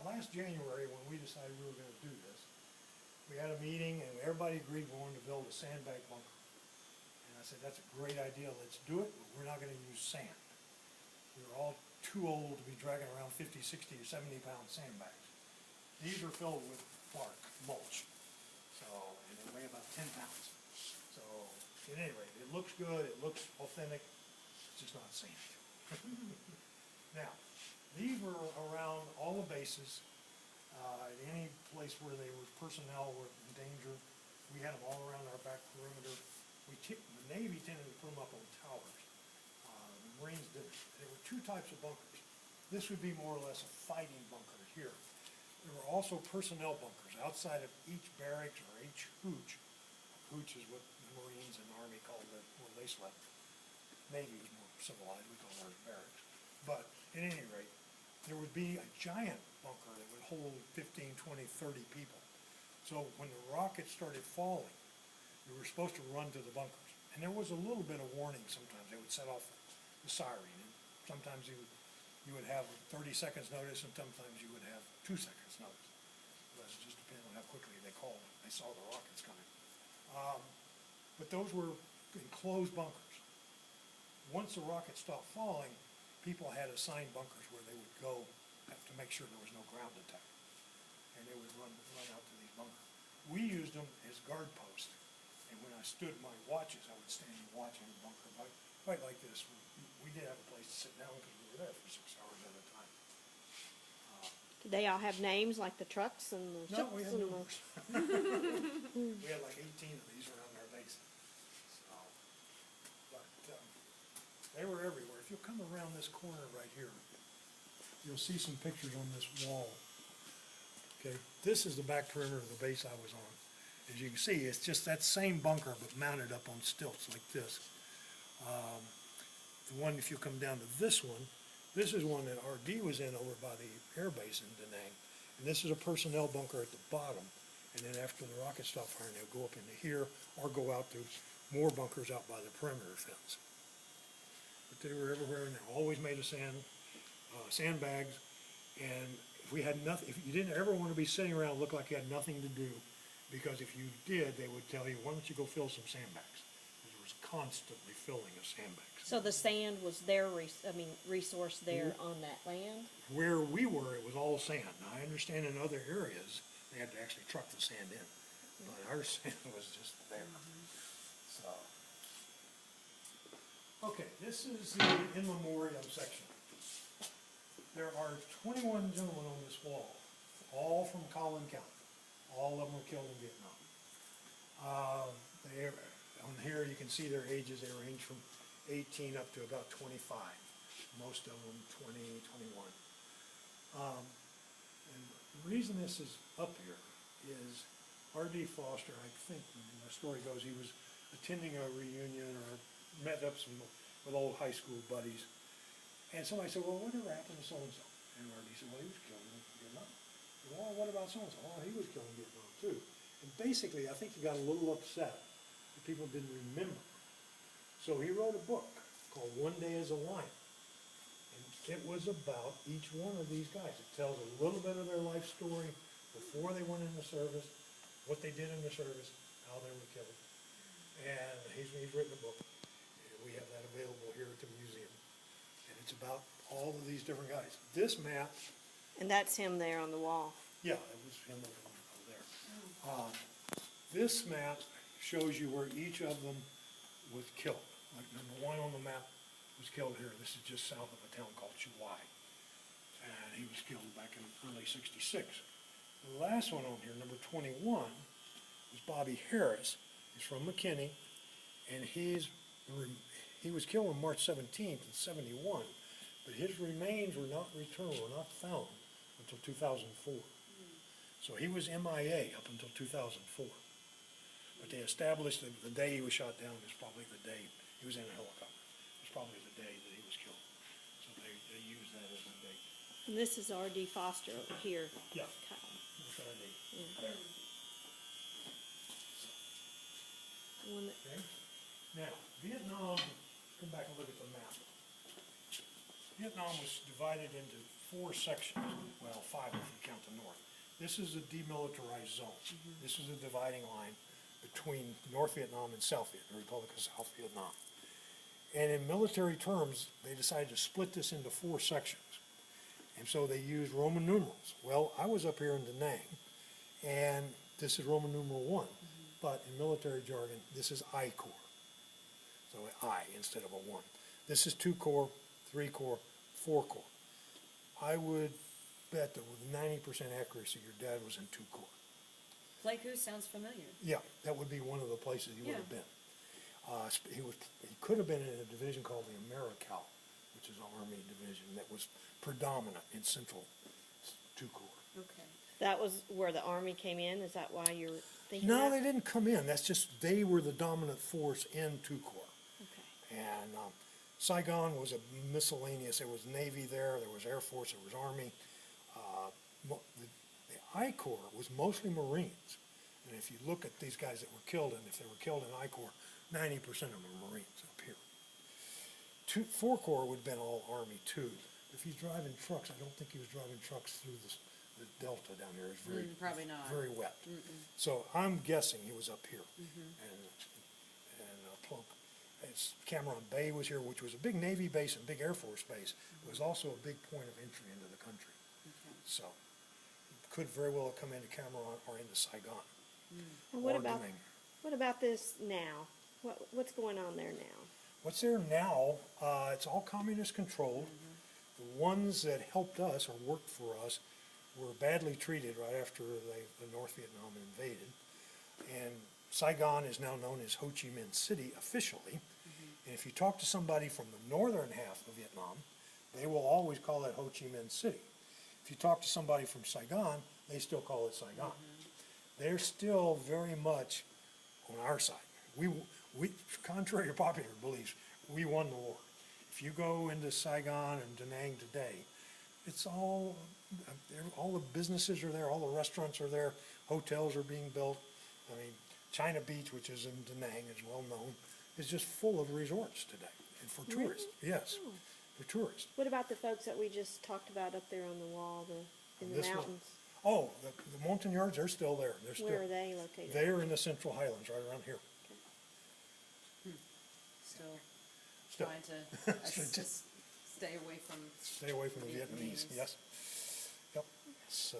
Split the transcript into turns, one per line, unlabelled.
last January, when we decided we were gonna do this, we had a meeting and everybody agreed we wanted to build a sandbag bunker. And I said, that's a great idea, let's do it, but we're not gonna use sand. We were all too old to be dragging around 50, 60, or 70-pound sandbags. These are filled with bark, mulch, so, and they weigh about 10 pounds. So, at any rate, it looks good, it looks authentic, it's just not sand. Now, these were around all the bases, at any place where they were personnel were in danger. We had them all around our back perimeter. The Navy tended to put them up on towers. The Marines didn't. There were two types of bunkers. This would be more or less a fighting bunker here. There were also personnel bunkers outside of each barracks or each hooch. Hooch is what the Marines and Army called it where they slept. Navy was more civilized, we call ours barracks. But at any rate, there would be a giant bunker that would hold 15, 20, 30 people. So when the rockets started falling, we were supposed to run to the bunkers. And there was a little bit of warning sometimes. They would set off the siren. And sometimes you would have 30 seconds notice, and sometimes you would have 2 seconds notice. It just depended on how quickly they called. They saw the rockets coming. But those were enclosed bunkers. Once the rockets stopped falling, people had assigned bunkers where they would go to make sure there was no ground attack. And they would run out to these bunkers. We used them as guard posts. And when I stood my watches, I would stand and watch in the bunker right like this. We did have a place to sit down because we were there for 6 hours at a time.
Did they all have names like the trucks and the
No,
ships
we had
and
numbers. We had like 18 of these around our base. So, but they were everywhere. If you'll come around this corner right here, you'll see some pictures on this wall. Okay, this is the back perimeter of the base I was on. As you can see, it's just that same bunker but mounted up on stilts like this. The one, if you come down to this is one that RD was in over by the air base in Da Nang. And this is a personnel bunker at the bottom. And then after the rockets stop firing, they'll go up into here or go out to more bunkers out by the perimeter fence. But they were everywhere, and they're always made of sandbags. And if we had nothing, if you didn't ever want to be sitting around and look like you had nothing to do, because if you did, they would tell you, why don't you go fill some sandbags? There was constantly filling of sandbags.
So the sand was their resource there on that land?
Where we were, it was all sand. Now, I understand in other areas, they had to actually truck the sand in. But our sand was just there. So, okay, this is the in memoriam section. There are 21 gentlemen on this wall, all from Collin County. All of them were killed in Vietnam. On here you can see their ages. They range from 18 up to about 25. Most of them 20, 21. And the reason this is up here is R.D. Foster, I think the story goes, he was attending a reunion or met up with old high school buddies. And somebody said, well, whatever happened to so-and-so? And R.D. said, well, he was killed in Vietnam. Well, what about so-and-so? Oh, he was killed in Vietnam too. And basically, I think he got a little upset that people didn't remember. So he wrote a book called One Day as a Lion. And it was about each one of these guys. It tells a little bit of their life story before they went into service, what they did in the service, how they were killed. And he's written a book. And we have that available here at the museum. And it's about all of these different guys. This map.
And that's him there on the wall.
Yeah, it was him over there. This map shows you where each of them was killed. Like number 1 on the map was killed here. This is just south of a town called Chuai. And he was killed back in early '66. The last one on here, number 21, was Bobby Harris. He's from McKinney, and he was killed on March 17th in '71, but his remains were not returned, were not found until 2004. So he was MIA up until 2004. But they established that the day he was shot down is probably the day he was in a helicopter. It was probably the day that he was killed. So they used that as the date.
And this is R.D. Foster over here.
Yeah.
Kyle.
That's what I need.
Yeah.
There.
One that,
Okay. Now, Vietnam, come back and look at the map. Vietnam was divided into 4 sections, well, 5 if you count This is a demilitarized zone. This is a dividing line between North Vietnam and South Vietnam, the Republic of South Vietnam. And in military terms, they decided to split this into 4 sections. And so they used Roman numerals. Well, I was up here in Da Nang, and this is Roman numeral 1. But in military jargon, this is I Corps. So I instead of a 1. This is 2 Corps, 3 Corps, 4 Corps. I would bet that with 90% accuracy, your dad was in 2 Corps.
Pleiku sounds familiar.
Yeah, that would be one of the places he would have
Yeah.
been. He could have been in a division called the AmeriCal, which is an Army division that was predominant in Central 2 Corps.
Okay.
That was where the Army came in, is that why you're thinking
No,
that?
they didn't come in. That's just they were the dominant force in 2 Corps.
Okay.
And Saigon was a miscellaneous. There was Navy there was Air Force, there was Army. The I Corps was mostly Marines. And if you look at these guys that were killed, and if they were killed in I Corps, 90% of them are Marines up here. 4 Corps would have been all Army too. If he's driving trucks, I don't think he was driving trucks through the delta down here. It's very,
Probably not.
very wet. So I'm guessing he was up here. And Cameron Bay was here, which was a big Navy base and big Air Force base. It was also a big point of entry into the country.
Okay.
So it could very well have come into Cameron or into Saigon.
And what
or
about,
Da Nang.
what about this now? What's going on there now?
What's there now, it's all communist controlled. The ones that helped us or worked for us were badly treated right after the North Vietnam invaded. And Saigon is now known as Ho Chi Minh City officially. And if you talk to somebody from the northern half of Vietnam, they will always call it Ho Chi Minh City. If you talk to somebody from Saigon, they still call it Saigon. They're still very much on our side. We, contrary to popular beliefs, we won the war. If you go into Saigon and Da Nang today, it's all the businesses are there, all the restaurants are there, hotels are being built. I mean, China Beach, which is in Da Nang, is well known, is just full of resorts today, and for tourists. Yes, for tourists.
What about the folks that we just talked about up there on the wall, in the
This one?
mountains?
Oh, the Montagnards, they're still there. They're still.
Where are they located?
They're in the Central Highlands, right around here.
Still
Still.
trying to just stay away from.
Stay away from the Vietnamese.
Vietnamese.
Yes. Yep. So.